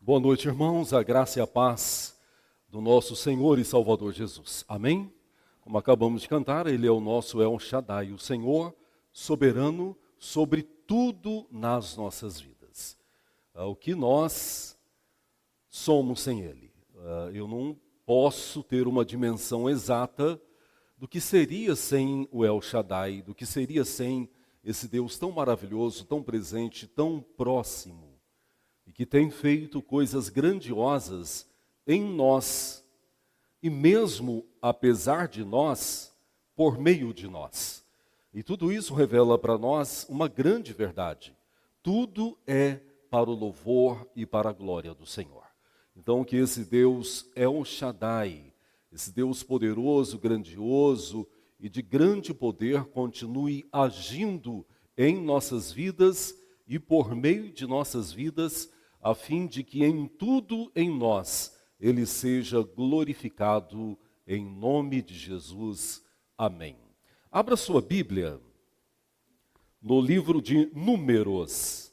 Boa noite, irmãos, a graça e a paz do nosso Senhor e Salvador Jesus. Amém? Como acabamos de cantar, Ele é o nosso El Shaddai, o Senhor soberano sobre tudo nas nossas vidas. O que nós somos sem Ele. Eu não posso ter uma dimensão exata do que seria sem o El Shaddai, do que seria sem esse Deus tão maravilhoso, tão presente, tão próximo, e que tem feito coisas grandiosas em nós, e mesmo apesar de nós, por meio de nós. E tudo isso revela para nós uma grande verdade. Tudo é para o louvor e para a glória do Senhor. Então que esse Deus é o Shaddai, esse Deus poderoso, grandioso e de grande poder, continue agindo em nossas vidas e por meio de nossas vidas, a fim de que em tudo em nós Ele seja glorificado em nome de Jesus. Amém. Abra sua Bíblia no livro de Números.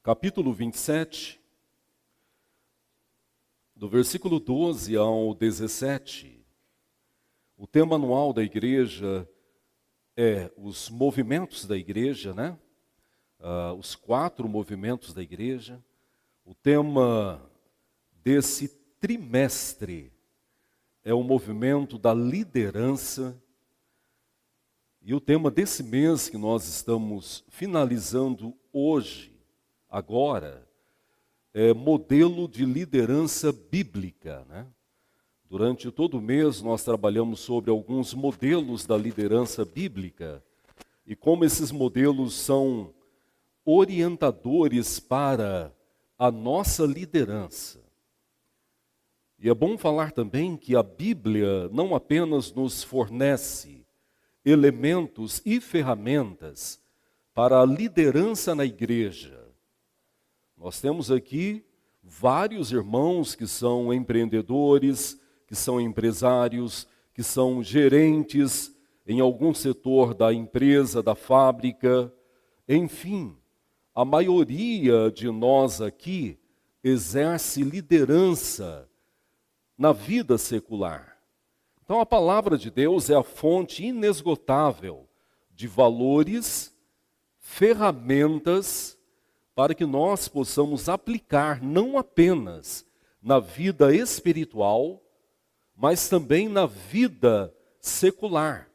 Capítulo 27, do versículo 12 ao 17. O tema anual da igreja é os movimentos da igreja, né? Os 4 movimentos da igreja. O tema desse trimestre é o movimento da liderança. E o tema desse mês que nós estamos finalizando hoje, agora, é modelo de liderança bíblica, né? Durante todo o mês nós trabalhamos sobre alguns modelos da liderança bíblica e como esses modelos são orientadores para a nossa liderança. E é bom falar também que a Bíblia não apenas nos fornece elementos e ferramentas para a liderança na igreja. Nós temos aqui vários irmãos que são empreendedores, que são empresários, que são gerentes em algum setor da empresa, da fábrica. Enfim, a maioria de nós aqui exerce liderança na vida secular. Então a palavra de Deus é a fonte inesgotável de valores, ferramentas, para que nós possamos aplicar não apenas na vida espiritual, mas também na vida secular.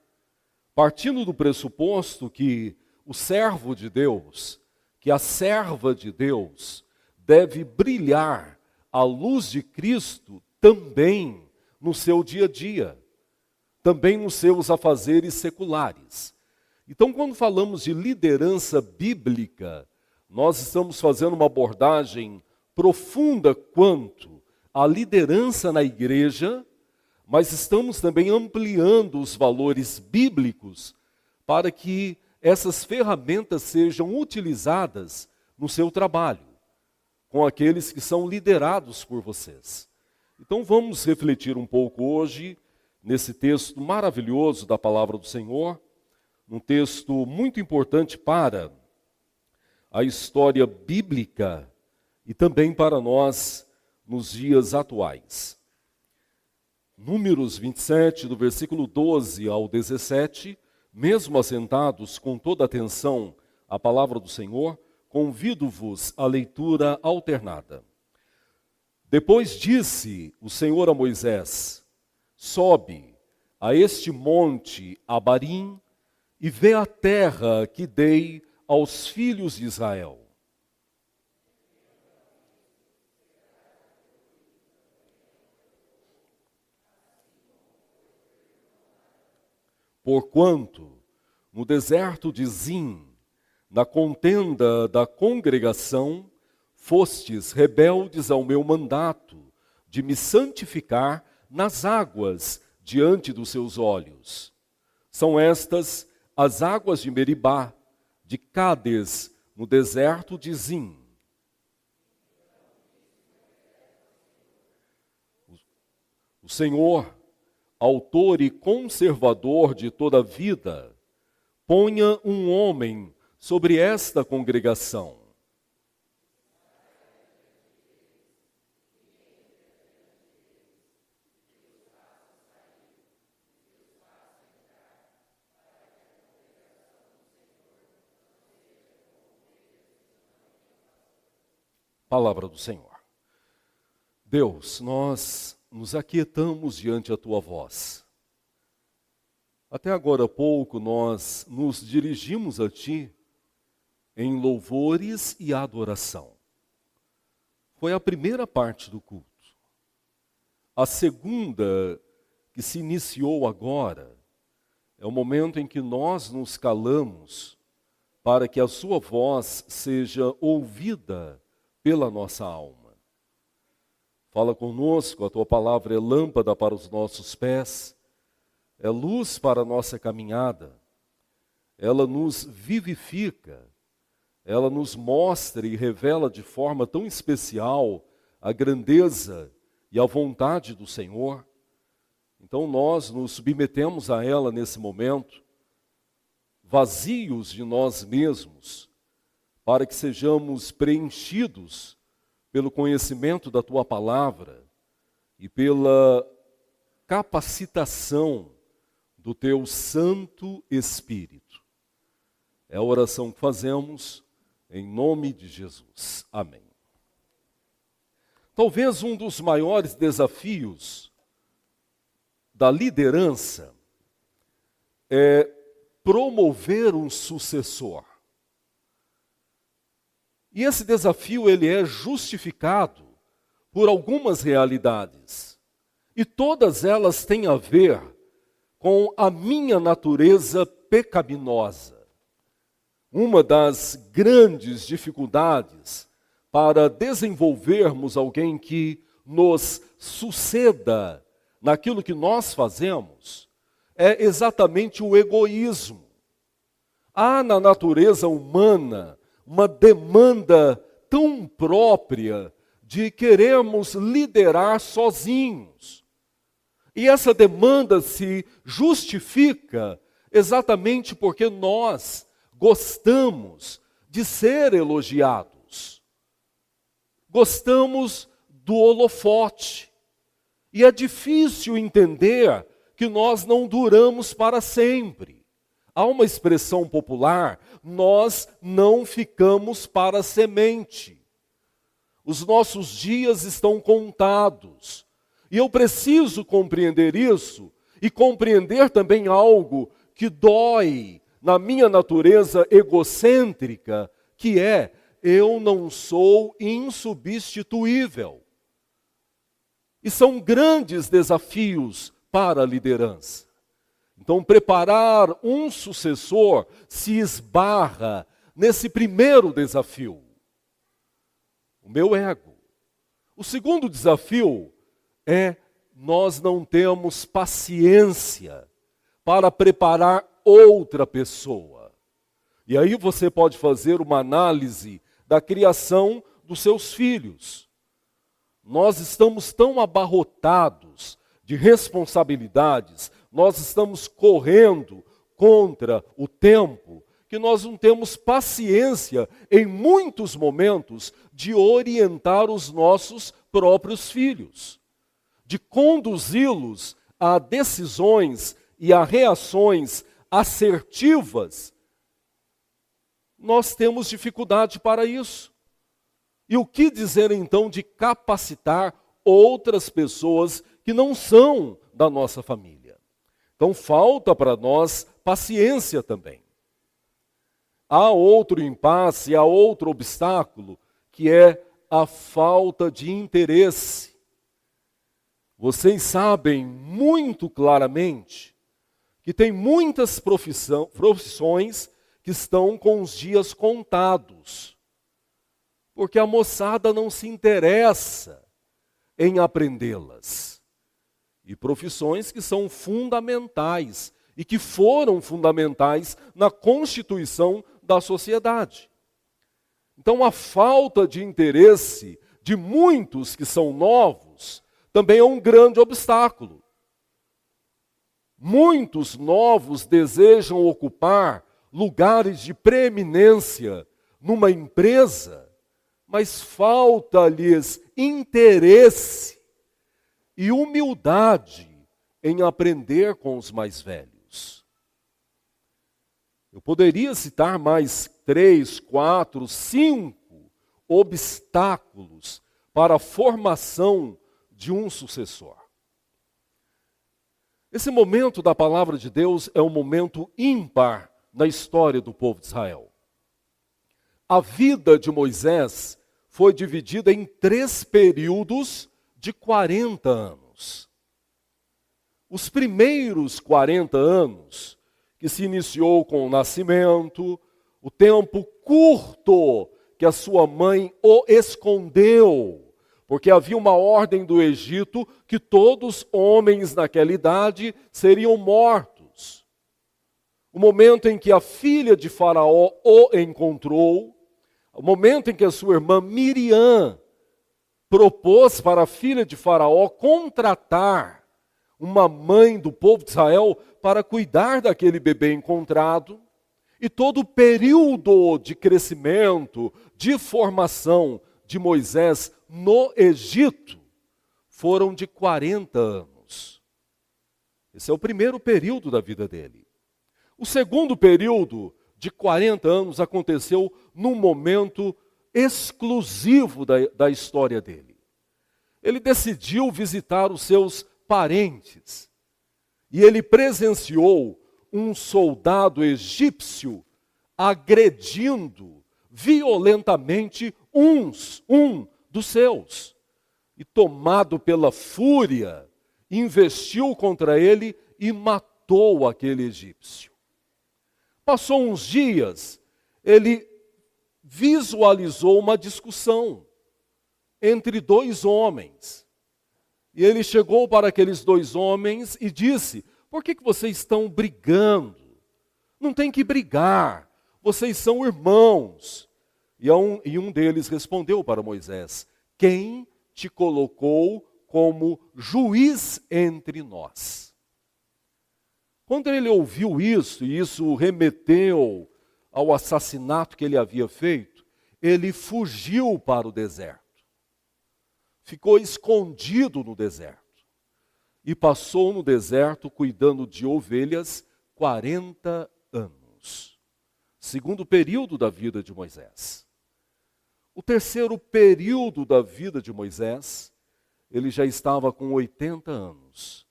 Partindo do pressuposto que o servo de Deus, que a serva de Deus, deve brilhar a luz de Cristo também no seu dia a dia, também nos seus afazeres seculares. Então, quando falamos de liderança bíblica, nós estamos fazendo uma abordagem profunda quanto à liderança na igreja, mas estamos também ampliando os valores bíblicos para que essas ferramentas sejam utilizadas no seu trabalho, com aqueles que são liderados por vocês. Então vamos refletir um pouco hoje nesse texto maravilhoso da palavra do Senhor, um texto muito importante para a história bíblica e também para nós nos dias atuais. Números 27, do versículo 12 ao 17, mesmo assentados com toda atenção à palavra do Senhor, convido-vos à leitura alternada. Depois disse o Senhor a Moisés: sobe a este monte Abarim e vê a terra que dei aos filhos de Israel. Porquanto, no deserto de Zim, na contenda da congregação, fostes rebeldes ao meu mandato de me santificar nas águas diante dos seus olhos. São estas as águas de Meribá, de Cádes, no deserto de Zim. O Senhor autor e conservador de toda a vida, ponha um homem sobre esta congregação. Palavra do Senhor. Deus, nós nos aquietamos diante a Tua voz. Até agora há pouco nós nos dirigimos a Ti em louvores e adoração. Foi a primeira parte do culto. A segunda, que se iniciou agora, é o momento em que nós nos calamos para que a Sua voz seja ouvida pela nossa alma. Fala conosco, a Tua palavra é lâmpada para os nossos pés, é luz para a nossa caminhada, ela nos vivifica, ela nos mostra e revela de forma tão especial a grandeza e a vontade do Senhor. Então nós nos submetemos a ela nesse momento, vazios de nós mesmos, para que sejamos preenchidos pelo conhecimento da Tua palavra e pela capacitação do Teu Santo Espírito. É a oração que fazemos em nome de Jesus. Amém. Talvez um dos maiores desafios da liderança é promover um sucessor. E esse desafio ele é justificado por algumas realidades. E todas elas têm a ver com a minha natureza pecaminosa. Uma das grandes dificuldades para desenvolvermos alguém que nos suceda naquilo que nós fazemos é exatamente o egoísmo. Há na natureza humana uma demanda tão própria de querermos liderar sozinhos. E essa demanda se justifica exatamente porque nós gostamos de ser elogiados. Gostamos do holofote. E é difícil entender que nós não duramos para sempre. Há uma expressão popular, nós não ficamos para semente. Os nossos dias estão contados. E eu preciso compreender isso e compreender também algo que dói na minha natureza egocêntrica, que é, eu não sou insubstituível. E são grandes desafios para a liderança. Então, preparar um sucessor se esbarra nesse primeiro desafio, o meu ego. O segundo desafio é nós não temos paciência para preparar outra pessoa. E aí você pode fazer uma análise da criação dos seus filhos. Nós estamos tão abarrotados de responsabilidades, nós estamos correndo contra o tempo, que nós não temos paciência, em muitos momentos, de orientar os nossos próprios filhos, de conduzi-los a decisões e a reações assertivas. Nós temos dificuldade para isso. E o que dizer então de capacitar outras pessoas que não são da nossa família? Então falta para nós paciência também. Há outro impasse, há outro obstáculo, que é a falta de interesse. Vocês sabem muito claramente que tem muitas profissões que estão com os dias contados, porque a moçada não se interessa em aprendê-las. E profissões que são fundamentais e que foram fundamentais na constituição da sociedade. Então, a falta de interesse de muitos que são novos também é um grande obstáculo. Muitos novos desejam ocupar lugares de preeminência numa empresa, mas falta-lhes interesse e humildade em aprender com os mais velhos. Eu poderia citar mais 3, 4, 5 obstáculos para a formação de um sucessor. Esse momento da palavra de Deus é um momento ímpar na história do povo de Israel. A vida de Moisés foi dividida em 3 períodos de 40 anos. Os primeiros 40 anos, que se iniciou com o nascimento, o tempo curto que a sua mãe o escondeu, porque havia uma ordem do Egito que todos os homens naquela idade seriam mortos. O momento em que a filha de Faraó o encontrou, o momento em que a sua irmã Miriam propôs para a filha de Faraó contratar uma mãe do povo de Israel para cuidar daquele bebê encontrado, e todo o período de crescimento, de formação de Moisés no Egito foram de 40 anos. Esse é o primeiro período da vida dele. O segundo período de 40 anos aconteceu num momento exclusivo da história dele. Ele decidiu visitar os seus parentes e ele presenciou um soldado egípcio agredindo violentamente um dos seus. E tomado pela fúria, investiu contra ele e matou aquele egípcio. Passou uns dias, ele visualizou uma discussão entre 2 homens. E ele chegou para aqueles 2 homens e disse: por que vocês estão brigando? Não tem que brigar, vocês são irmãos. E um deles respondeu para Moisés: quem te colocou como juiz entre nós? Quando ele ouviu isso, e isso remeteu ao assassinato que ele havia feito, ele fugiu para o deserto. Ficou escondido no deserto. E passou no deserto cuidando de ovelhas 40 anos. Segundo período da vida de Moisés. O terceiro período da vida de Moisés, ele já estava com 80 anos.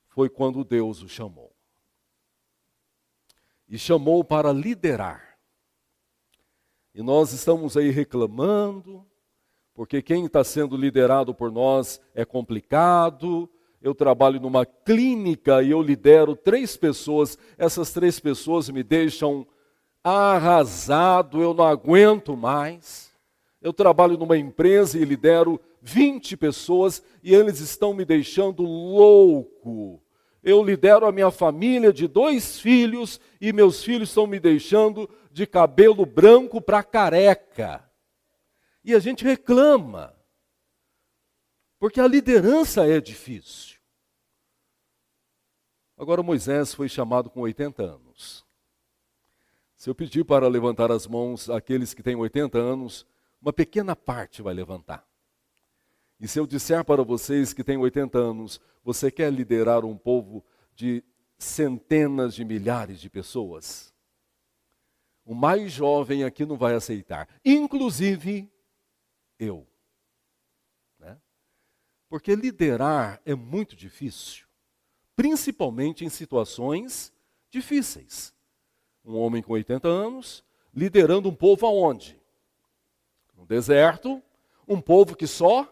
Foi quando Deus o chamou. E chamou para liderar. E nós estamos aí reclamando, porque quem está sendo liderado por nós é complicado. Eu trabalho numa clínica e eu lidero 3 pessoas. Essas 3 pessoas me deixam arrasado, eu não aguento mais. Eu trabalho numa empresa e lidero 20 pessoas e eles estão me deixando louco. Eu lidero a minha família de 2 filhos e meus filhos estão me deixando de cabelo branco para careca. E a gente reclama, porque a liderança é difícil. Agora Moisés foi chamado com 80 anos. Se eu pedir para levantar as mãos aqueles que têm 80 anos, uma pequena parte vai levantar. E se eu disser para vocês que têm 80 anos, você quer liderar um povo de centenas de milhares de pessoas? O mais jovem aqui não vai aceitar, inclusive eu. Né? Porque liderar é muito difícil, principalmente em situações difíceis. Um homem com 80 anos, liderando um povo aonde? No deserto, um povo que só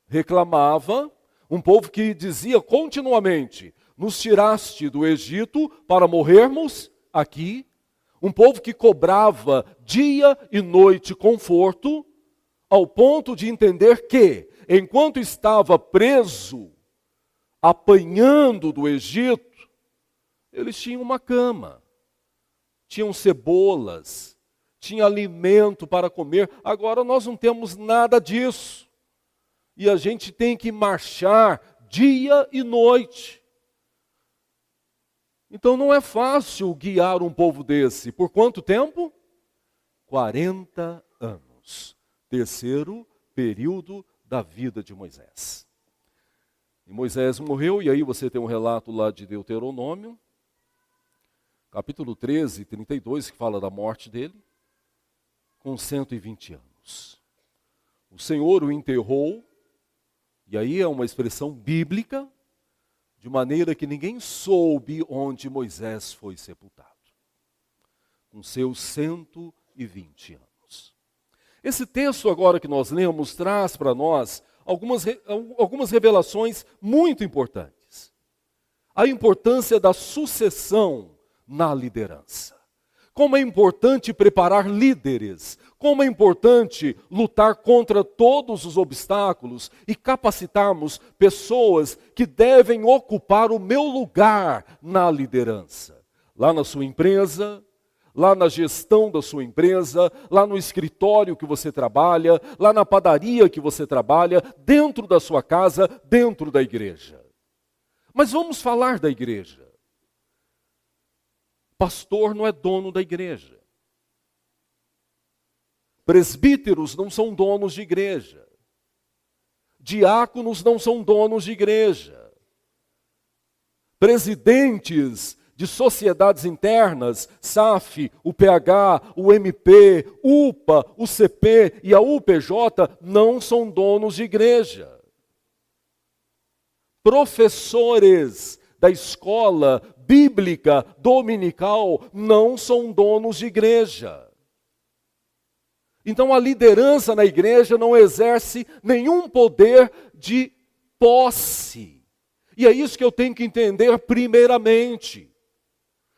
reclamava, um povo que dizia continuamente: nos tiraste do Egito para morrermos aqui. Um povo que cobrava dia e noite conforto, ao ponto de entender que, enquanto estava preso, apanhando do Egito, eles tinham uma cama, tinham cebolas, tinha alimento para comer. Agora nós não temos nada disso. E a gente tem que marchar dia e noite. Então não é fácil guiar um povo desse. Por quanto tempo? 40 anos. Terceiro período da vida de Moisés. E Moisés morreu, e aí você tem um relato lá de Deuteronômio, capítulo 13, 32, que fala da morte dele, com 120 anos. O Senhor o enterrou, e aí é uma expressão bíblica, de maneira que ninguém soube onde Moisés foi sepultado, com seus 120 anos. Esse texto agora que nós lemos traz para nós algumas revelações muito importantes. A importância da sucessão na liderança. Como é importante preparar líderes, como é importante lutar contra todos os obstáculos e capacitarmos pessoas que devem ocupar o meu lugar na liderança. Lá na sua empresa, lá na gestão da sua empresa, lá no escritório que você trabalha, lá na padaria que você trabalha, dentro da sua casa, dentro da igreja. Mas vamos falar da igreja. Pastor não é dono da igreja. Presbíteros não são donos de igreja. Diáconos não são donos de igreja. Presidentes de sociedades internas, SAF, o PH, o MP, UPA, o CP e a UPJ não são donos de igreja. Professores da escola bíblica dominical não são donos de igreja. Então a liderança na igreja não exerce nenhum poder de posse. E é isso que eu tenho que entender primeiramente.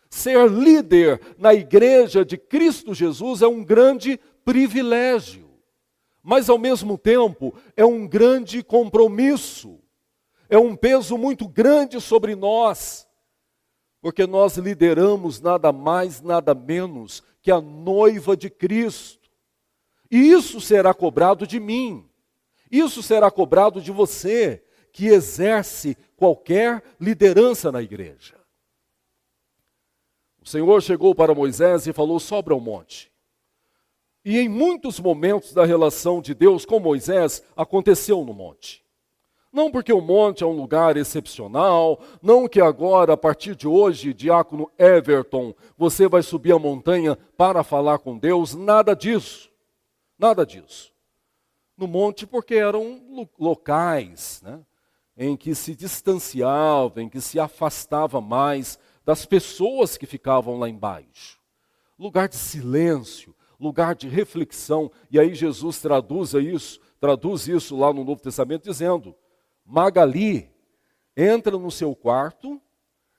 Ser líder na igreja de Cristo Jesus é um grande privilégio, mas ao mesmo tempo é um grande compromisso. É um peso muito grande sobre nós, porque nós lideramos nada mais, nada menos que a noiva de Cristo. E isso será cobrado de mim, isso será cobrado de você, que exerce qualquer liderança na igreja. O Senhor chegou para Moisés e falou: sobe ao monte. E em muitos momentos da relação de Deus com Moisés, aconteceu no monte. Não porque o monte é um lugar excepcional, não que agora, a partir de hoje, diácono Everton, você vai subir a montanha para falar com Deus, nada disso. Nada disso. No monte porque eram locais, né, em que se distanciava, em que se afastava mais das pessoas que ficavam lá embaixo. Lugar de silêncio, lugar de reflexão. E aí Jesus traduz isso lá no Novo Testamento dizendo: Magali, entra no seu quarto,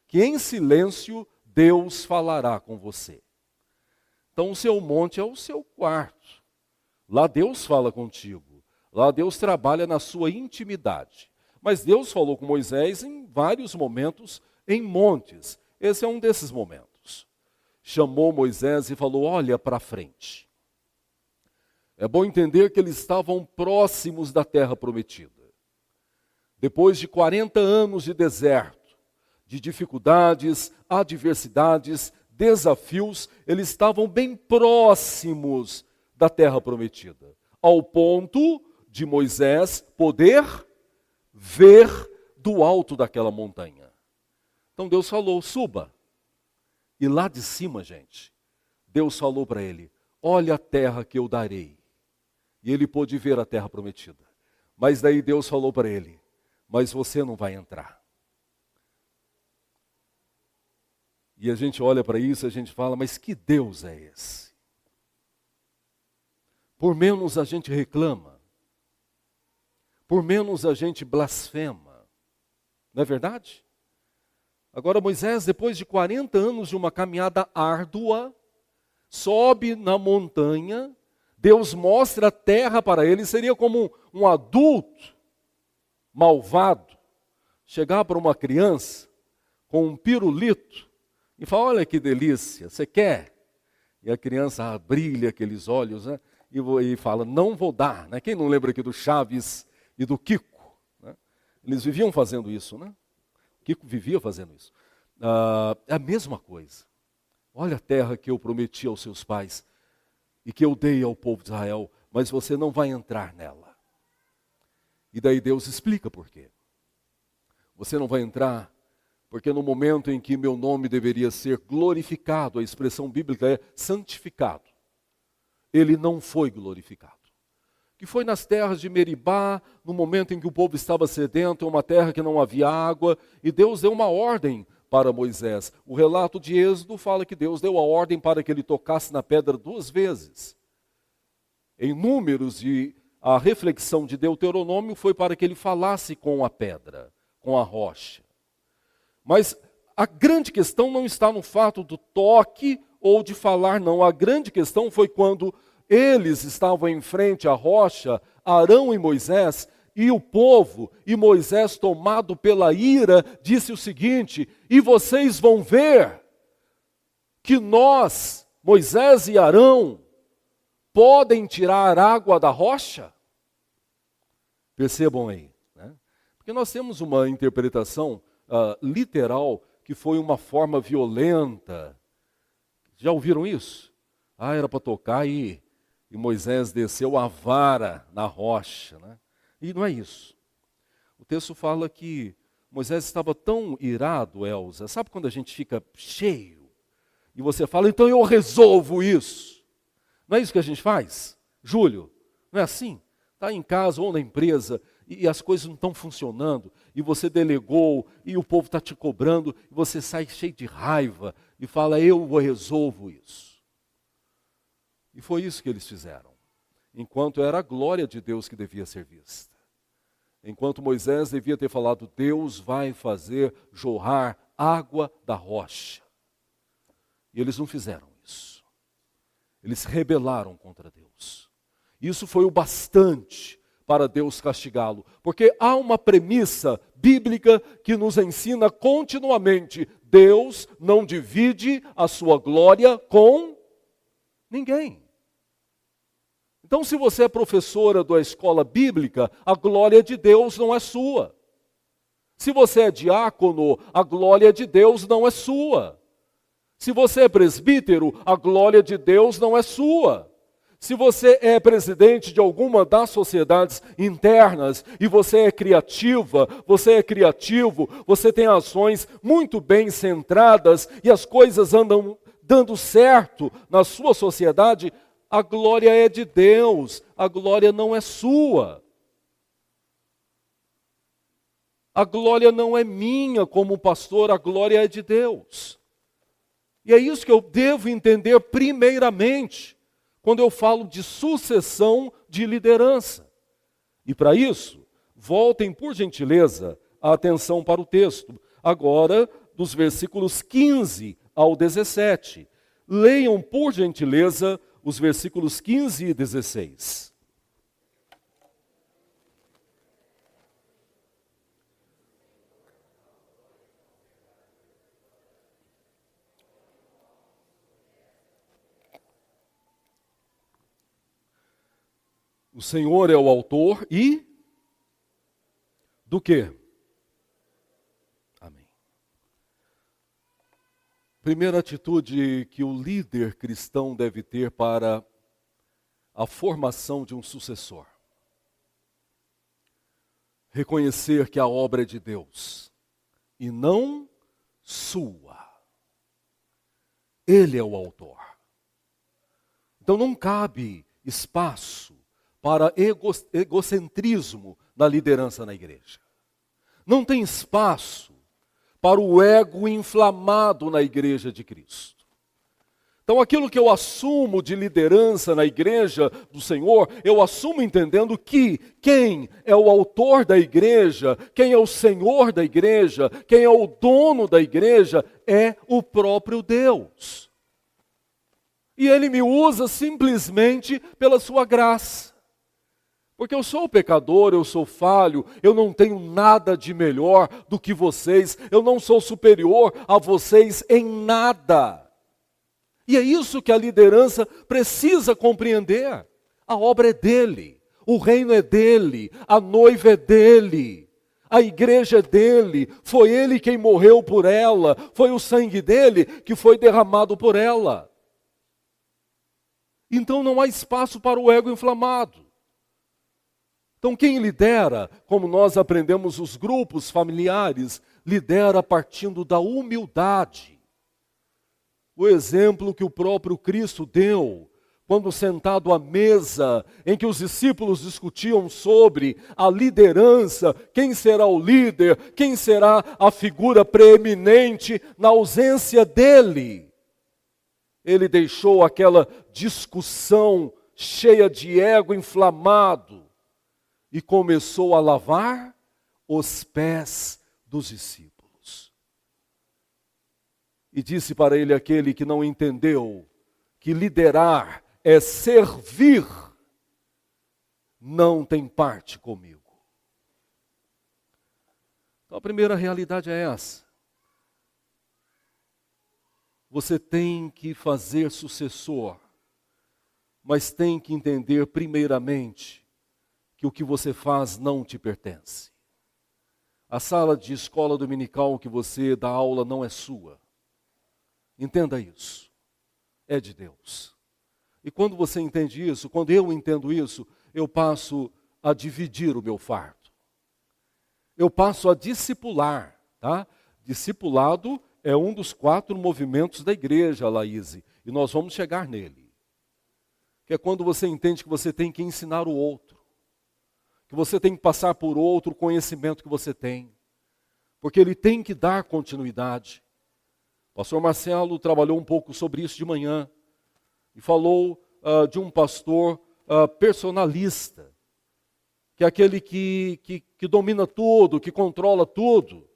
que em silêncio Deus falará com você. Então o seu monte é o seu quarto. Lá Deus fala contigo. Lá Deus trabalha na sua intimidade. Mas Deus falou com Moisés em vários momentos em montes. Esse é um desses momentos. Chamou Moisés e falou: olha para frente. É bom entender que eles estavam próximos da terra prometida. Depois de 40 anos de deserto, de dificuldades, adversidades, desafios, eles estavam bem próximos da terra prometida, ao ponto de Moisés poder ver do alto daquela montanha. Então Deus falou: suba. E lá de cima, gente, Deus falou para ele: olha a terra que eu darei. E ele pôde ver a terra prometida. Mas daí Deus falou para ele: mas você não vai entrar. E a gente olha para isso e a gente fala: mas que Deus é esse? Por menos a gente reclama, por menos a gente blasfema, não é verdade? Agora Moisés, depois de 40 anos de uma caminhada árdua, sobe na montanha, Deus mostra a terra para ele. Seria como um adulto malvado chegar para uma criança com um pirulito e falar: olha que delícia, você quer? E a criança brilha aqueles olhos, né? E fala: não vou dar. Né? Quem não lembra aqui do Chaves e do Kiko? Né? Eles viviam fazendo isso, né? Kiko vivia fazendo isso. É a mesma coisa. Olha a terra que eu prometi aos seus pais e que eu dei ao povo de Israel, mas você não vai entrar nela. E daí Deus explica por quê. Você não vai entrar porque no momento em que meu nome deveria ser glorificado, a expressão bíblica é santificado, ele não foi glorificado. Que foi nas terras de Meribá, no momento em que o povo estava sedento, uma terra que não havia água, e Deus deu uma ordem para Moisés. O relato de Êxodo fala que Deus deu a ordem para que ele tocasse na pedra 2 vezes. Em Números, a reflexão de Deuteronômio foi para que ele falasse com a pedra, com a rocha. Mas a grande questão não está no fato do toque ou de falar, não. A grande questão foi quando eles estavam em frente à rocha, Arão e Moisés, e o povo, e Moisés, tomado pela ira, disse o seguinte: e vocês vão ver que nós, Moisés e Arão, podem tirar água da rocha? Percebam aí, né? Porque nós temos uma interpretação literal que foi uma forma violenta. Já ouviram isso? Era para tocar e Moisés desceu a vara na rocha, né? E não é isso. O texto fala que Moisés estava tão irado, Elza. Sabe quando a gente fica cheio? E você fala, então eu resolvo isso. Não é isso que a gente faz? Júlio, não é assim? Está em casa ou na empresa e as coisas não estão funcionando, e você delegou, e o povo está te cobrando, e você sai cheio de raiva e fala, eu resolvo isso. E foi isso que eles fizeram, enquanto era a glória de Deus que devia ser vista. Enquanto Moisés devia ter falado, Deus vai fazer jorrar água da rocha. E eles não fizeram isso. Eles rebelaram contra Deus. Isso foi o bastante para Deus castigá-lo. Porque há uma premissa bíblica que nos ensina continuamente: Deus não divide a sua glória com ninguém. Então, se você é professora da escola bíblica, a glória de Deus não é sua. Se você é diácono, a glória de Deus não é sua. Se você é presbítero, a glória de Deus não é sua. Se você é presidente de alguma das sociedades internas e você é criativa, você é criativo, você tem ações muito bem centradas e as coisas andam dando certo na sua sociedade, a glória é de Deus, a glória não é sua. A glória não é minha como pastor, a glória é de Deus. E é isso que eu devo entender primeiramente, quando eu falo de sucessão de liderança. E para isso, voltem por gentileza a atenção para o texto. Agora, dos versículos 15 ao 17. Leiam por gentileza os versículos 15 e 16. O Senhor é o autor e do quê? Amém. Primeira atitude que o líder cristão deve ter para a formação de um sucessor. Reconhecer que a obra é de Deus e não sua. Ele é o autor. Então não cabe espaço para egocentrismo na liderança na igreja. Não tem espaço para o ego inflamado na igreja de Cristo. Então aquilo que eu assumo de liderança na igreja do Senhor, eu assumo entendendo que quem é o autor da igreja, quem é o Senhor da igreja, quem é o dono da igreja, é o próprio Deus. E Ele me usa simplesmente pela sua graça. Porque eu sou pecador, eu sou falho, eu não tenho nada de melhor do que vocês, eu não sou superior a vocês em nada. E é isso que a liderança precisa compreender. A obra é dele, o reino é dele, a noiva é dele. A igreja é dele, foi ele quem morreu por ela, foi o sangue dele que foi derramado por ela. Então não há espaço para o ego inflamado. Então quem lidera, como nós aprendemos os grupos familiares, lidera partindo da humildade. O exemplo que o próprio Cristo deu, quando sentado à mesa, em que os discípulos discutiam sobre a liderança, quem será o líder, quem será a figura preeminente na ausência dele. Ele deixou aquela discussão cheia de ego inflamado e começou a lavar os pés dos discípulos. E disse para ele aquele que não entendeu que liderar é servir, não tem parte comigo. Então a primeira realidade é essa. Você tem que fazer sucessor, mas tem que entender primeiramente que o que você faz não te pertence. A sala de escola dominical que você dá aula não é sua. Entenda isso. É de Deus. E quando você entende isso, quando eu entendo isso, eu passo a dividir o meu fardo. Eu passo a discipular, tá? Discipulado é um dos 4 movimentos da igreja, Laíse, e nós vamos chegar nele. Que é quando você entende que você tem que ensinar o outro, que você tem que passar por outro o conhecimento que você tem, porque ele tem que dar continuidade. O pastor Marcelo trabalhou um pouco sobre isso de manhã, e falou de um pastor personalista, que é aquele que domina tudo, que controla tudo,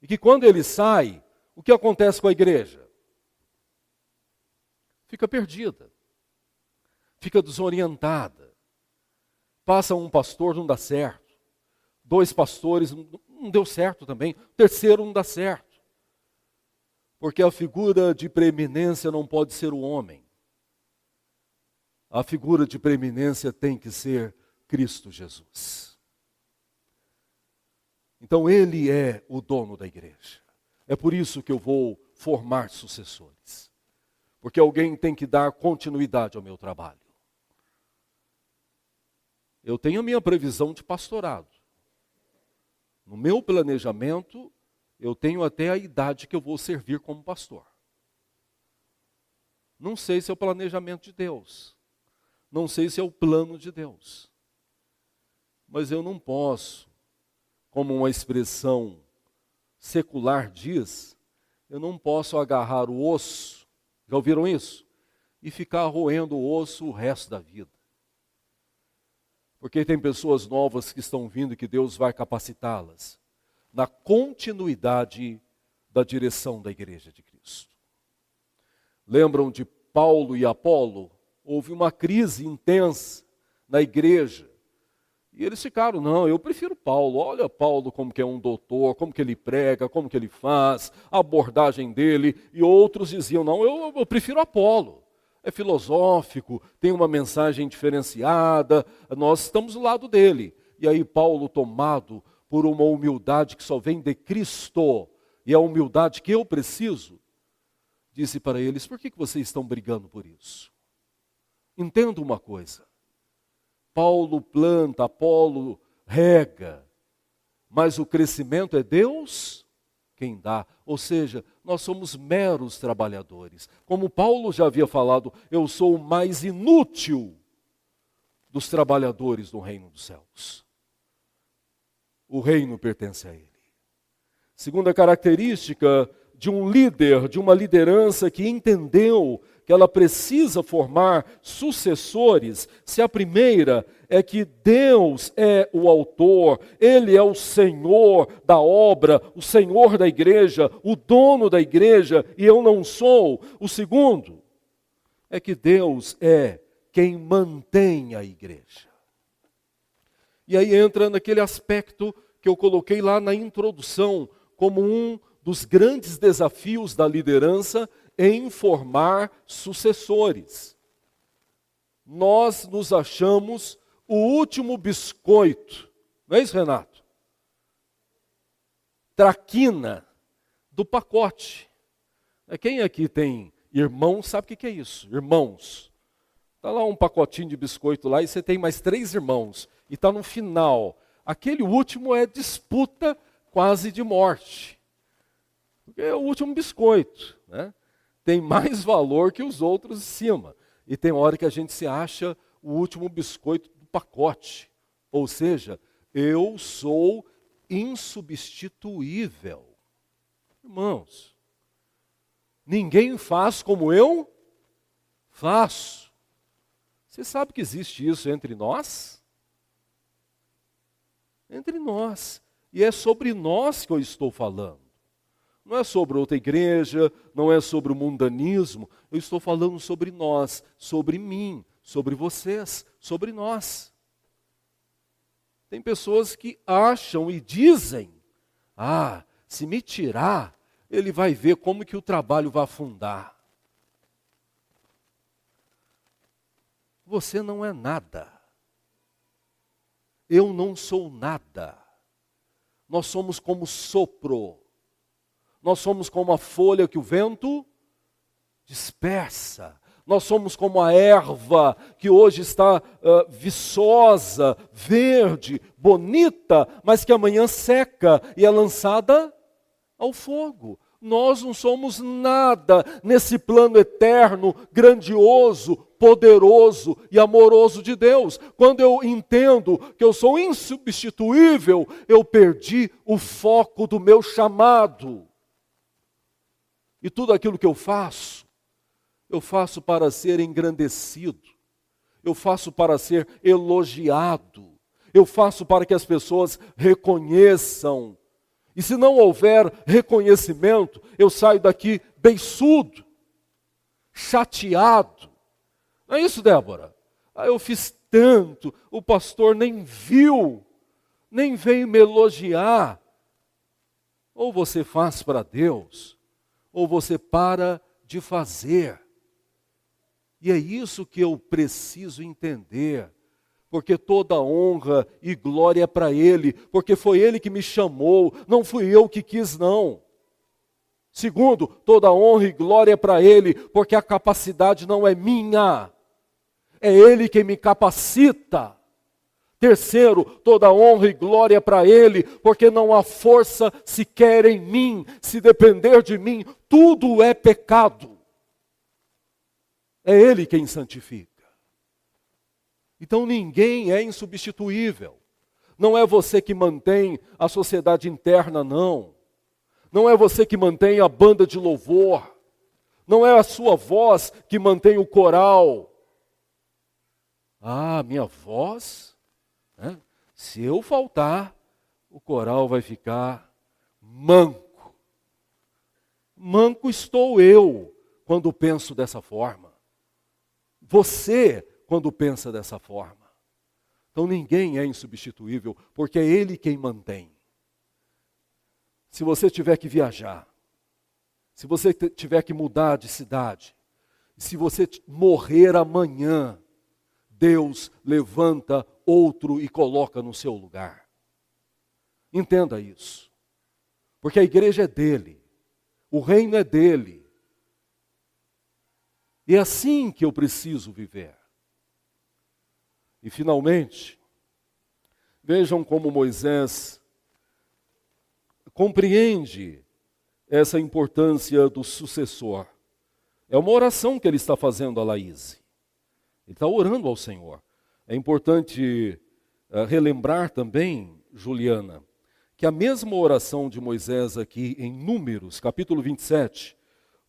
e que quando ele sai, o que acontece com a igreja? Fica perdida, fica desorientada. Passa um pastor, não dá certo. 2 pastores, não deu certo também. 3º não dá certo. Porque a figura de preeminência não pode ser o homem. A figura de preeminência tem que ser Cristo Jesus. Então ele é o dono da igreja. É por isso que eu vou formar sucessores. Porque alguém tem que dar continuidade ao meu trabalho. Eu tenho a minha previsão de pastorado. No meu planejamento, eu tenho até a idade que eu vou servir como pastor. Não sei se é o planejamento de Deus. Não sei se é o plano de Deus. Mas eu não posso, como uma expressão secular diz, eu não posso agarrar o osso, já ouviram isso? E ficar roendo o osso o resto da vida. Porque tem pessoas novas que estão vindo e que Deus vai capacitá-las na continuidade da direção da igreja de Cristo. Lembram de Paulo e Apolo? Houve uma crise intensa na igreja. E eles ficaram, não, eu prefiro Paulo. Olha Paulo como que é um doutor, como que ele prega, como que ele faz, a abordagem dele. E outros diziam, não, eu prefiro Apolo. É filosófico, tem uma mensagem diferenciada, nós estamos do lado dele. E aí Paulo, tomado por uma humildade que só vem de Cristo, e a humildade que eu preciso, disse para eles, por que vocês estão brigando por isso? Entenda uma coisa, Paulo planta, Apolo rega, mas o crescimento é Deus quem dá. Ou seja, nós somos meros trabalhadores. Como Paulo já havia falado, eu sou o mais inútil dos trabalhadores do reino dos céus. O reino pertence a ele. Segunda característica de um líder, de uma liderança que entendeu que ela precisa formar sucessores, se a primeira é que Deus é o autor, Ele é o Senhor da obra, o Senhor da igreja, o dono da igreja, e eu não sou. O segundo é que Deus é quem mantém a igreja. E aí entra naquele aspecto que eu coloquei lá na introdução, como um dos grandes desafios da liderança em formar sucessores. Nós nos achamos o último biscoito, não é isso, Renato? traquina do pacote. Quem aqui tem irmãos sabe o que é isso, irmãos. Está lá um pacotinho de biscoito lá e você tem mais 3 irmãos. E está no final. Aquele último é disputa quase de morte. Porque é o último biscoito, né? Tem mais valor que os outros em cima. E tem hora que a gente se acha o último biscoito do pacote. Ou seja, eu sou insubstituível. Irmãos, ninguém faz como eu faço. Você sabe que existe isso entre nós? Entre nós. E é sobre nós que eu estou falando. Não é sobre outra igreja, não é sobre o mundanismo. Eu estou falando sobre nós, sobre mim, sobre vocês, sobre nós. Tem pessoas que acham e dizem, se me tirar, ele vai ver como que o trabalho vai afundar. Você não é nada. Eu não sou nada. Nós somos como sopro. Nós somos como a folha que o vento dispersa. Nós somos como a erva que hoje está viçosa, verde, bonita, mas que amanhã seca e é lançada ao fogo. Nós não somos nada nesse plano eterno, grandioso, poderoso e amoroso de Deus. Quando eu entendo que eu sou insubstituível, eu perdi o foco do meu chamado. E tudo aquilo que eu faço para ser engrandecido, eu faço para ser elogiado, eu faço para que as pessoas reconheçam. E se não houver reconhecimento, eu saio daqui beiçudo, chateado. Não é isso, Débora? Eu fiz tanto, o pastor nem viu, nem veio me elogiar. Ou você faz para Deus, ou você para de fazer. E é isso que eu preciso entender. Porque toda honra e glória é para Ele, porque foi Ele que me chamou, não fui eu que quis não. Segundo, toda honra e glória é para Ele, porque a capacidade não é minha, é Ele quem me capacita. Terceiro, toda honra e glória é para Ele, porque não há força sequer em mim, se depender de mim, tudo é pecado. É Ele quem santifica. Então ninguém é insubstituível. Não é você que mantém a sociedade interna, não. Não é você que mantém a banda de louvor. Não é a sua voz que mantém o coral. Minha voz? Se eu faltar, o coral vai ficar manco. Manco estou eu quando penso dessa forma. Você quando pensa dessa forma. Então ninguém é insubstituível, porque é Ele quem mantém. Se você tiver que viajar, se você tiver que mudar de cidade, se você morrer amanhã, Deus levanta outro e coloca no seu lugar. Entenda isso. Porque a igreja é dele, o reino é dele. E é assim que eu preciso viver. E finalmente, vejam como Moisés compreende essa importância do sucessor. É uma oração que ele está fazendo a Laís. Ele está orando ao Senhor. É importante relembrar também, Juliana, que a mesma oração de Moisés aqui em Números, capítulo 27,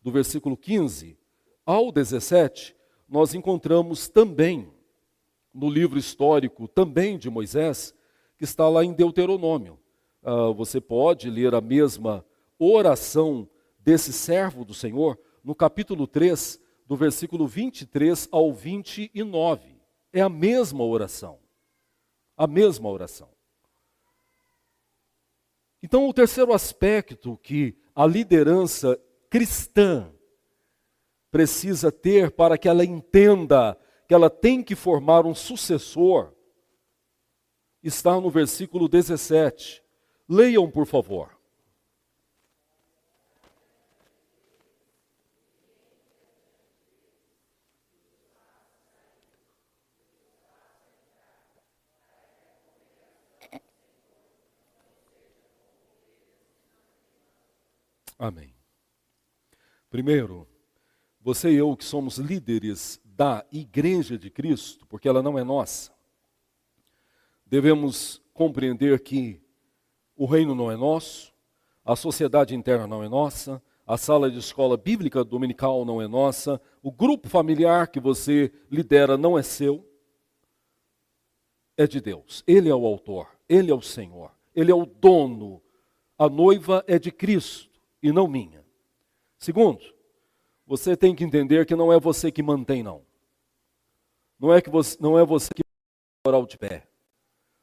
do versículo 15 ao 17, nós encontramos também no livro histórico também de Moisés, que está lá em Deuteronômio. Você pode ler a mesma oração desse servo do Senhor no capítulo 3, do versículo 23 ao 29. É a mesma oração. A mesma oração. Então, o terceiro aspecto que a liderança cristã precisa ter para que ela entenda que ela tem que formar um sucessor, está no versículo 17. Leiam, por favor. Amém. Primeiro, você e eu que somos líderes da Igreja de Cristo, porque ela não é nossa, devemos compreender que o reino não é nosso, a sociedade interna não é nossa, a sala de escola bíblica dominical não é nossa, o grupo familiar que você lidera não é seu, é de Deus. Ele é o autor, Ele é o Senhor, Ele é o dono. A noiva é de Cristo e não minha. Segundo, você tem que entender que não é você que mantém, não. Não é você que mantém o oral de pé.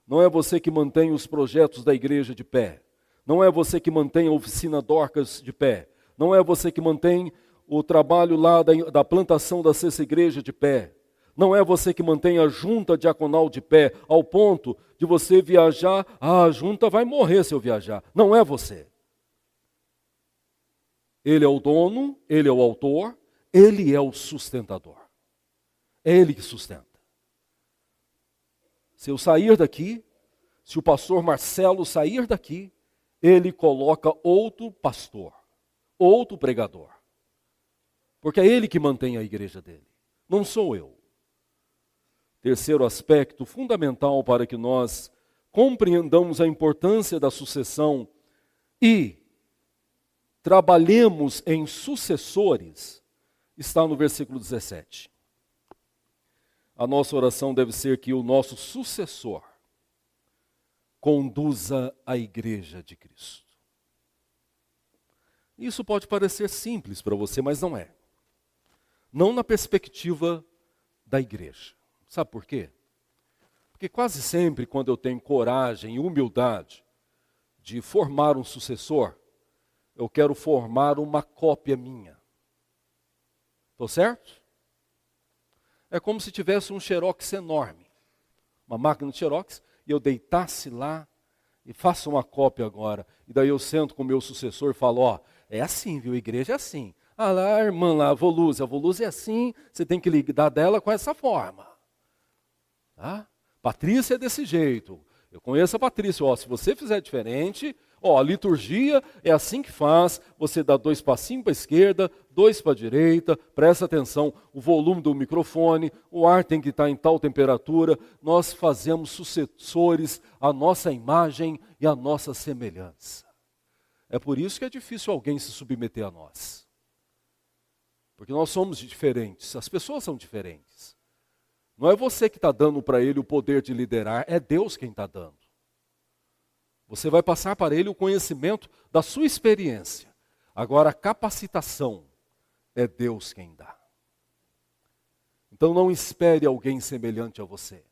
Não é você que mantém os projetos da igreja de pé. Não é você que mantém a oficina Dorcas de pé. Não é você que mantém o trabalho lá da plantação da Sexta Igreja de pé. Não é você que mantém a junta diaconal de pé, ao ponto de você viajar, a junta vai morrer se eu viajar. Não é você. Ele é o dono, ele é o autor, ele é o sustentador. É ele que sustenta. Se eu sair daqui, se o pastor Marcelo sair daqui, ele coloca outro pastor, outro pregador. Porque é ele que mantém a igreja dele, não sou eu. Terceiro aspecto fundamental para que nós compreendamos a importância da sucessão e trabalhemos em sucessores, está no versículo 17. A nossa oração deve ser que o nosso sucessor conduza a igreja de Cristo. Isso pode parecer simples para você, mas não é. Não na perspectiva da igreja. Sabe por quê? Porque quase sempre quando eu tenho coragem e humildade de formar um sucessor, eu quero formar uma cópia minha. Estou certo? É como se tivesse um xerox enorme, uma máquina de xerox, e eu deitasse lá e faço uma cópia agora. E daí eu sento com o meu sucessor e falo, ó, é assim, viu? A igreja é assim. Ah lá, a irmã lá, a Volúzia é assim, você tem que lidar dela com essa forma. Tá? Patrícia é desse jeito. Eu conheço a Patrícia, ó, se você fizer diferente, ó, a liturgia é assim que faz, você dá 2 passinhos para a esquerda, 2 para a direita, presta atenção, o volume do microfone, o ar tem que estar em tal temperatura, nós fazemos sucessores à nossa imagem e à nossa semelhança. É por isso que é difícil alguém se submeter a nós. Porque nós somos diferentes, as pessoas são diferentes. Não é você que está dando para ele o poder de liderar, é Deus quem está dando. Você vai passar para ele o conhecimento da sua experiência. Agora, a capacitação é Deus quem dá. Então não espere alguém semelhante a você.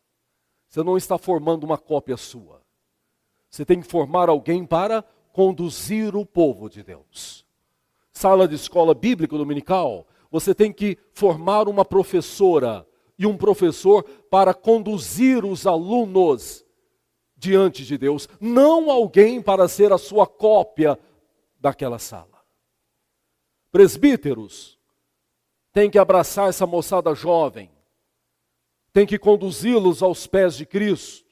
Você não está formando uma cópia sua. Você tem que formar alguém para conduzir o povo de Deus. Sala de escola bíblica dominical, você tem que formar uma professora e um professor para conduzir os alunos diante de Deus, não alguém para ser a sua cópia daquela sala. Presbíteros, tem que abraçar essa moçada jovem, tem que conduzi-los aos pés de Cristo,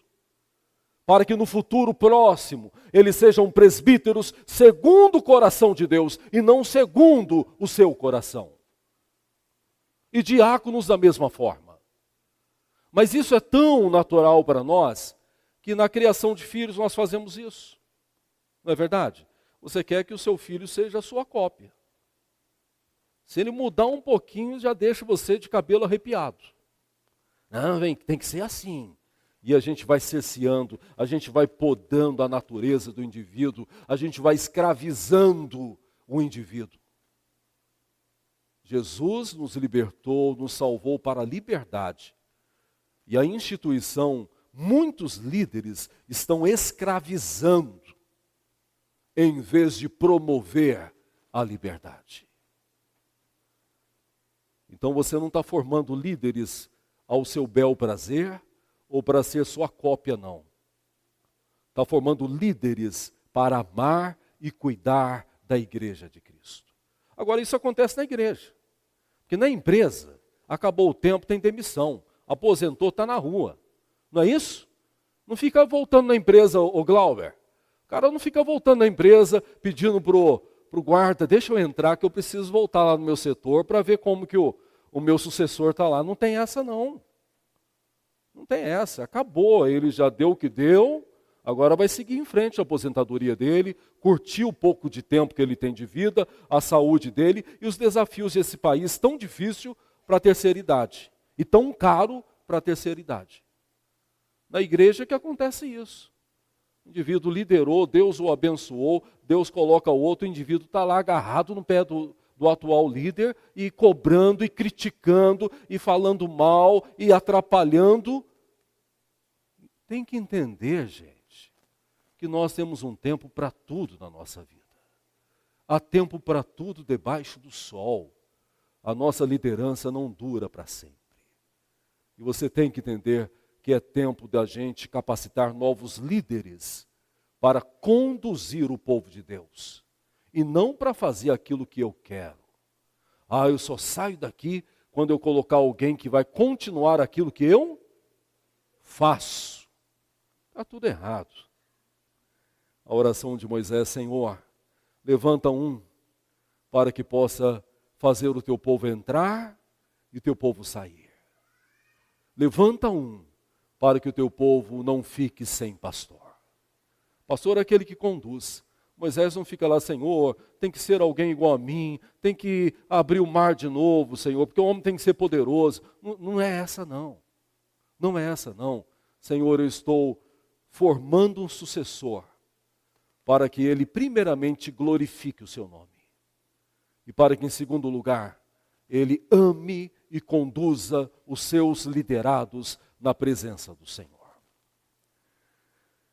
para que no futuro próximo eles sejam presbíteros segundo o coração de Deus e não segundo o seu coração. E diáconos da mesma forma. Mas isso é tão natural para nós, que na criação de filhos nós fazemos isso. Não é verdade? Você quer que o seu filho seja a sua cópia. Se ele mudar um pouquinho, já deixa você de cabelo arrepiado. Não, tem que ser assim. E a gente vai cerceando, a gente vai podando a natureza do indivíduo, a gente vai escravizando o indivíduo. Jesus nos libertou, nos salvou para a liberdade. E a instituição, muitos líderes estão escravizando, em vez de promover a liberdade. Então você não está formando líderes ao seu bel prazer, ou para ser sua cópia, não. Está formando líderes para amar e cuidar da igreja de Cristo. Agora isso acontece na igreja. Porque na empresa, acabou o tempo, tem demissão. Aposentou, está na rua. Não é isso? Não fica voltando na empresa, o Glauber. O cara não fica voltando na empresa pedindo para para o guarda, deixa eu entrar que eu preciso voltar lá no meu setor para ver como que o meu sucessor está lá. Não tem essa não. Não tem essa, acabou, ele já deu o que deu, agora vai seguir em frente a aposentadoria dele, curtir o pouco de tempo que ele tem de vida, a saúde dele e os desafios desse país tão difícil para a terceira idade e tão caro para a terceira idade. Na igreja é que acontece isso. O indivíduo liderou, Deus o abençoou, Deus coloca o outro, o indivíduo está lá agarrado no pé do atual líder e cobrando e criticando e falando mal e atrapalhando. Tem que entender, gente, que nós temos um tempo para tudo na nossa vida. Há tempo para tudo debaixo do sol. A nossa liderança não dura para sempre. E você tem que entender que é tempo da gente capacitar novos líderes para conduzir o povo de Deus. E não para fazer aquilo que eu quero. Eu só saio daqui quando eu colocar alguém que vai continuar aquilo que eu faço. Está tudo errado. A oração de Moisés: Senhor, levanta um para que possa fazer o teu povo entrar e o teu povo sair. Levanta um para que o teu povo não fique sem pastor. Pastor é aquele que conduz. Moisés não fica lá: Senhor, tem que ser alguém igual a mim, tem que abrir o mar de novo, Senhor, porque o homem tem que ser poderoso. Não é essa não. Não é essa não. Senhor, eu estou formando um sucessor para que ele primeiramente glorifique o seu nome. E para que em segundo lugar, ele ame e conduza os seus liderados na presença do Senhor.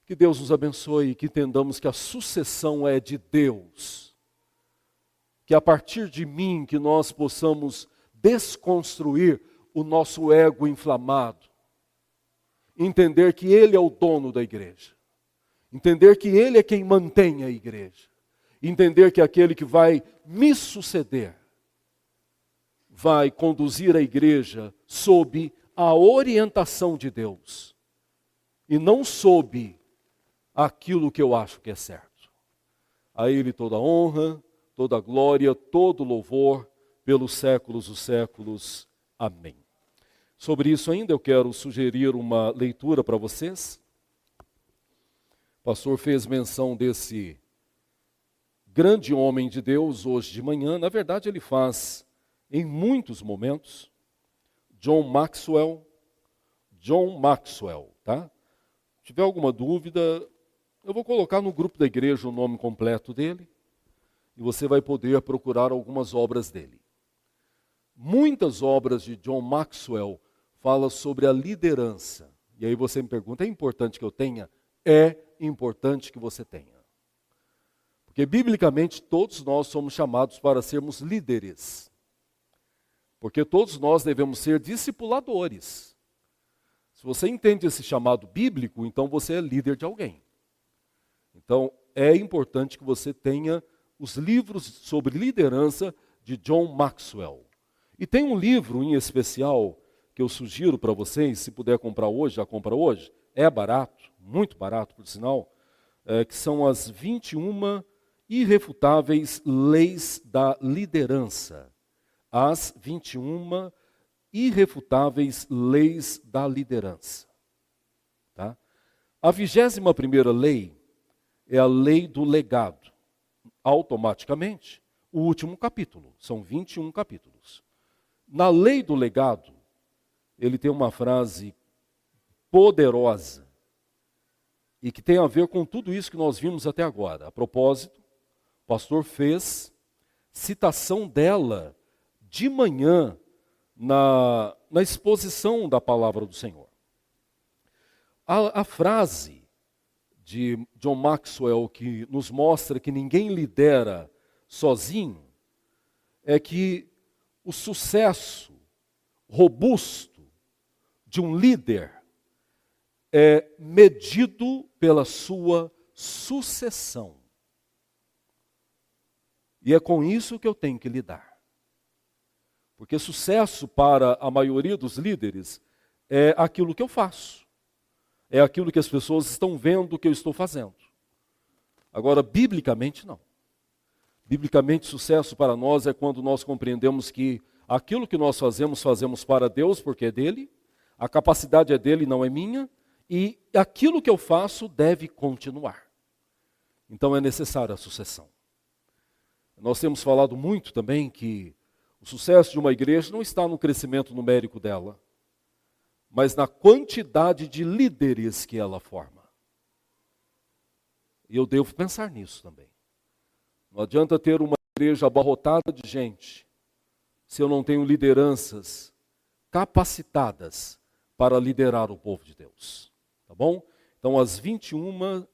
Que Deus nos abençoe e que entendamos que a sucessão é de Deus. Que a partir de mim que nós possamos desconstruir o nosso ego inflamado. Entender que Ele é o dono da igreja. Entender que Ele é quem mantém a igreja. Entender que aquele que vai me suceder vai conduzir a igreja sob a orientação de Deus. E não sob aquilo que eu acho que é certo. A Ele toda honra, toda glória, todo louvor, pelos séculos dos séculos. Amém. Sobre isso ainda eu quero sugerir uma leitura para vocês. O pastor fez menção desse grande homem de Deus hoje de manhã. Na verdade, ele faz em muitos momentos. John Maxwell, tá? Se tiver alguma dúvida, eu vou colocar no grupo da igreja o nome completo dele e você vai poder procurar algumas obras dele. Muitas obras de John Maxwell falam sobre a liderança. E aí você me pergunta: é importante que eu tenha? É importante que você tenha. Porque biblicamente todos nós somos chamados para sermos líderes. Porque todos nós devemos ser discipuladores. Se você entende esse chamado bíblico, então você é líder de alguém. Então, é importante que você tenha os livros sobre liderança de John Maxwell. E tem um livro em especial que eu sugiro para vocês, se puder comprar hoje, já compra hoje. É barato, muito barato, por sinal, que são as 21 irrefutáveis leis da liderança. As 21 irrefutáveis leis da liderança. Tá? A 21ª lei é a lei do legado. Automaticamente, o último capítulo. São 21 capítulos. Na lei do legado, ele tem uma frase poderosa e que tem a ver com tudo isso que nós vimos até agora. A propósito, o pastor fez citação dela de manhã na exposição da palavra do Senhor. A frase de John Maxwell que nos mostra que ninguém lidera sozinho é que o sucesso robusto de um líder é medido pela sua sucessão. E é com isso que eu tenho que lidar. Porque sucesso para a maioria dos líderes é aquilo que eu faço. É aquilo que as pessoas estão vendo que eu estou fazendo. Agora, biblicamente, não. Biblicamente, sucesso para nós é quando nós compreendemos que aquilo que nós fazemos, fazemos para Deus, porque é dele, a capacidade é dele, não é minha, e aquilo que eu faço deve continuar. Então é necessária a sucessão. Nós temos falado muito também que o sucesso de uma igreja não está no crescimento numérico dela, mas na quantidade de líderes que ela forma. E eu devo pensar nisso também. Não adianta ter uma igreja abarrotada de gente se eu não tenho lideranças capacitadas para liderar o povo de Deus. Tá bom? Então, as 21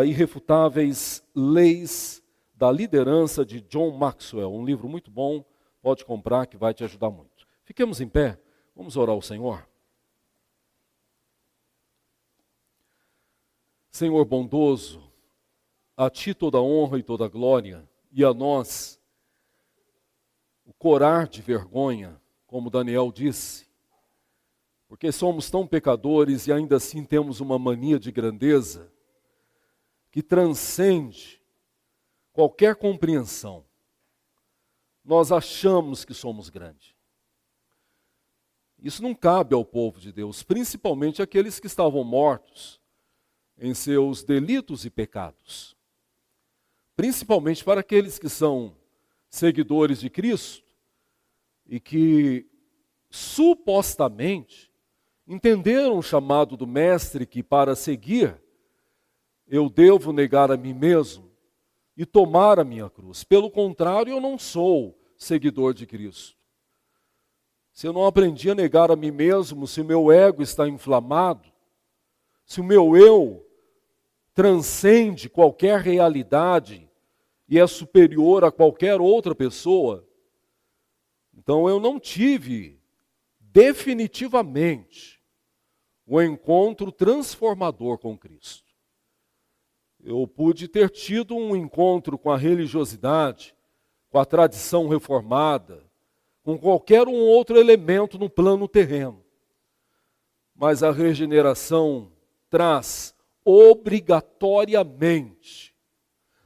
irrefutáveis leis da liderança de John Maxwell, um livro muito bom, pode comprar que vai te ajudar muito. Fiquemos em pé, vamos orar ao Senhor. Senhor bondoso, a Ti toda a honra e toda a glória, e a nós o corar de vergonha, como Daniel disse, porque somos tão pecadores e ainda assim temos uma mania de grandeza que transcende qualquer compreensão. Nós achamos que somos grandes. Isso não cabe ao povo de Deus, principalmente aqueles que estavam mortos em seus delitos e pecados. Principalmente para aqueles que são seguidores de Cristo e que supostamente entenderam o chamado do Mestre que para seguir eu devo negar a mim mesmo e tomar a minha cruz. Pelo contrário, eu não sou seguidor de Cristo. Se eu não aprendi a negar a mim mesmo, se o meu ego está inflamado, se o meu eu transcende qualquer realidade e é superior a qualquer outra pessoa, então eu não tive definitivamente o encontro transformador com Cristo. Eu pude ter tido um encontro com a religiosidade, com a tradição reformada, com qualquer um outro elemento no plano terreno. Mas a regeneração traz obrigatoriamente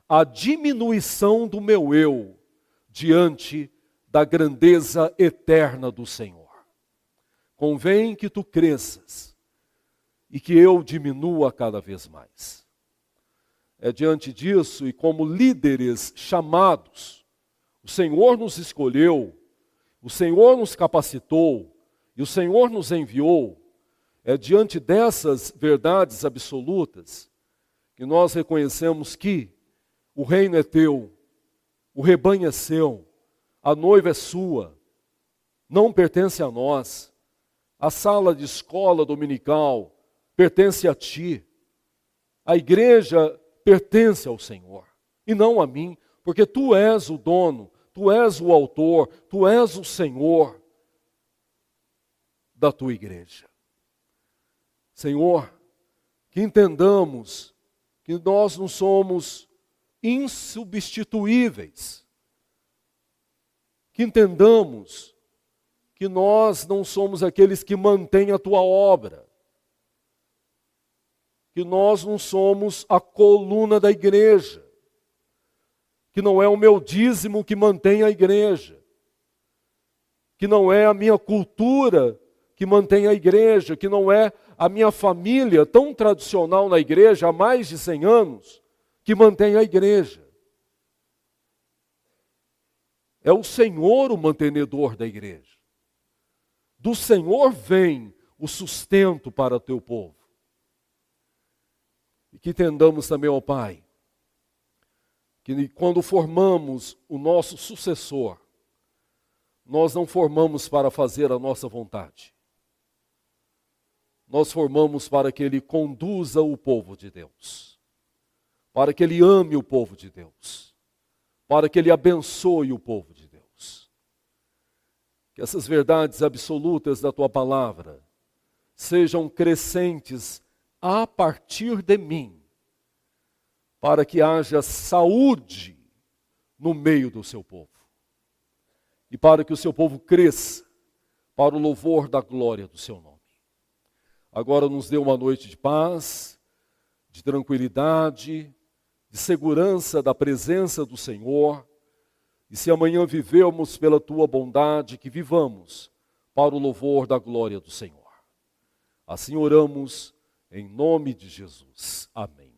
a diminuição do meu eu diante da grandeza eterna do Senhor. Convém que tu cresças e que eu diminua cada vez mais. É diante disso e como líderes chamados, o Senhor nos escolheu, o Senhor nos capacitou e o Senhor nos enviou. É diante dessas verdades absolutas que nós reconhecemos que o reino é teu, o rebanho é seu, a noiva é sua, não pertence a nós. A sala de escola dominical pertence a ti. A igreja pertence ao Senhor e não a mim, porque tu és o dono, tu és o autor, tu és o Senhor da tua igreja. Senhor, que entendamos que nós não somos insubstituíveis, que entendamos que nós não somos aqueles que mantêm a tua obra, que nós não somos a coluna da igreja, que não é o meu dízimo que mantém a igreja, que não é a minha cultura que mantém a igreja, que não é a minha família tão tradicional na igreja há mais de 100 anos que mantém a igreja. É o Senhor o mantenedor da igreja. Do Senhor vem o sustento para o teu povo. E que entendamos também, ó Pai, que quando formamos o nosso sucessor, nós não formamos para fazer a nossa vontade. Nós formamos para que ele conduza o povo de Deus, para que ele ame o povo de Deus, para que ele abençoe o povo de Deus. Que essas verdades absolutas da tua palavra sejam crescentes a partir de mim, para que haja saúde no meio do seu povo e para que o seu povo cresça para o louvor da glória do seu nome. Agora nos dê uma noite de paz, de tranquilidade, de de segurança da presença do Senhor. E se amanhã vivemos pela tua bondade, que vivamos para o louvor da glória do Senhor. Assim oramos em nome de Jesus. Amém.